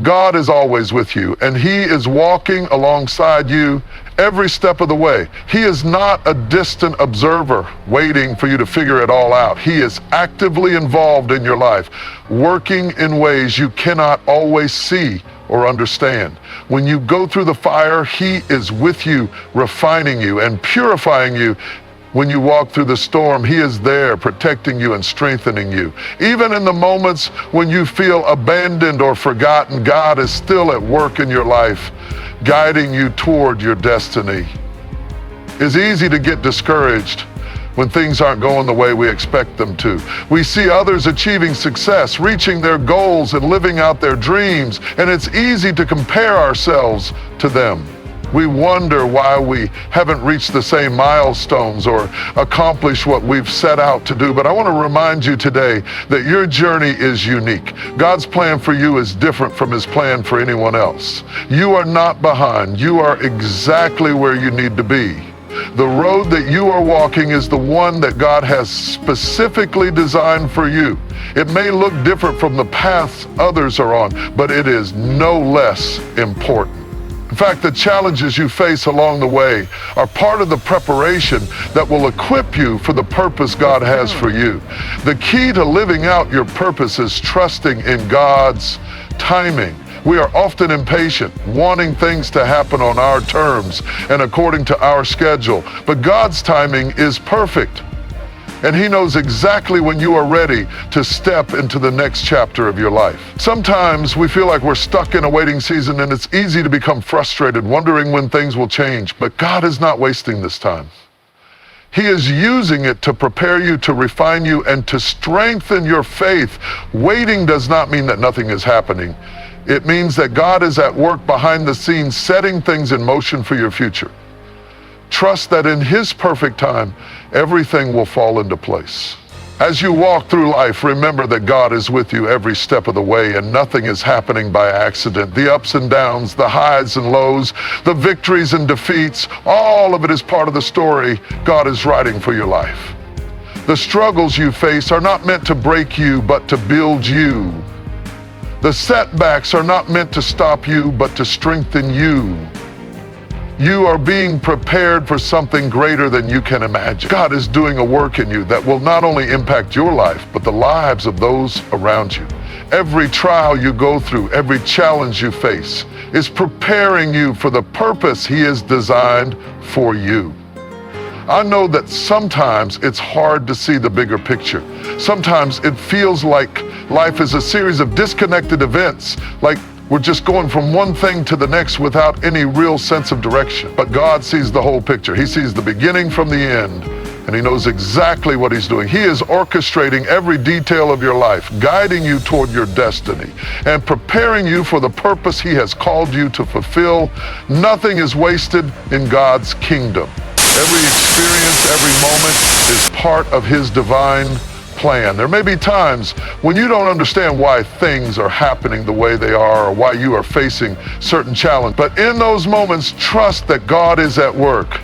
God is always with you, and He is walking alongside you every step of the way. He is not a distant observer waiting for you to figure it all out. He is actively involved in your life, working in ways you cannot always see or understand. When you go through the fire, He is with you, refining you and purifying you. When you walk through the storm, He is there protecting you and strengthening you. Even in the moments when you feel abandoned or forgotten, God is still at work in your life, guiding you toward your destiny. It's easy to get discouraged when things aren't going the way we expect them to. We see others achieving success, reaching their goals, and living out their dreams, and it's easy to compare ourselves to them. We wonder why we haven't reached the same milestones or accomplished what we've set out to do. But I want to remind you today that your journey is unique. God's plan for you is different from His plan for anyone else. You are not behind. You are exactly where you need to be. The road that you are walking is the one that God has specifically designed for you. It may look different from the paths others are on, but it is no less important. In fact, the challenges you face along the way are part of the preparation that will equip you for the purpose God has for you. The key to living out your purpose is trusting in God's timing. We are often impatient, wanting things to happen on our terms and according to our schedule, but God's timing is perfect. And he knows exactly when you are ready to step into the next chapter of your life. Sometimes we feel like we're stuck in a waiting season, and it's easy to become frustrated, wondering when things will change. But God is not wasting this time. He is using it to prepare you, to refine you, and to strengthen your faith. Waiting does not mean that nothing is happening. It means that God is at work behind the scenes, setting things in motion for your future. Trust that in His perfect time, everything will fall into place. As you walk through life, remember that God is with you every step of the way, and nothing is happening by accident. The ups and downs, the highs and lows, the victories and defeats, all of it is part of the story God is writing for your life. The struggles you face are not meant to break you, but to build you. The setbacks are not meant to stop you, but to strengthen you. You are being prepared for something greater than you can imagine. God is doing a work in you that will not only impact your life, but the lives of those around you. Every trial you go through, every challenge you face, is preparing you for the purpose He has designed for you. I know that sometimes it's hard to see the bigger picture. Sometimes it feels like life is a series of disconnected events, like we're just going from one thing to the next without any real sense of direction. But God sees the whole picture. He sees the beginning from the end, and He knows exactly what He's doing. He is orchestrating every detail of your life, guiding you toward your destiny, and preparing you for the purpose He has called you to fulfill. Nothing is wasted in God's kingdom. Every experience, every moment is part of His divine plan. There may be times when you don't understand why things are happening the way they are, or why you are facing certain challenges. But in those moments, trust that God is at work.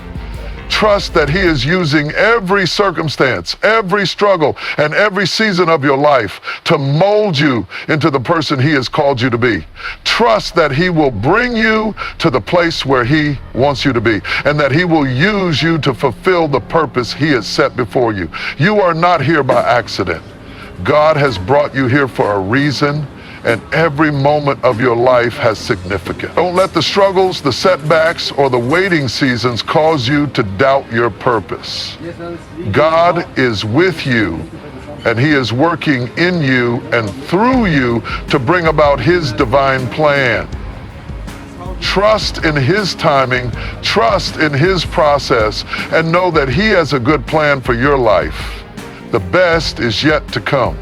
Trust that He is using every circumstance, every struggle, and every season of your life to mold you into the person He has called you to be. Trust that He will bring you to the place where He wants you to be, and that He will use you to fulfill the purpose He has set before you. You are not here by accident. God has brought you here for a reason, and every moment of your life has significance. Don't let the struggles, the setbacks, or the waiting seasons cause you to doubt your purpose. God is with you, and He is working in you and through you to bring about His divine plan. Trust in His timing, trust in His process, and know that He has a good plan for your life. The best is yet to come.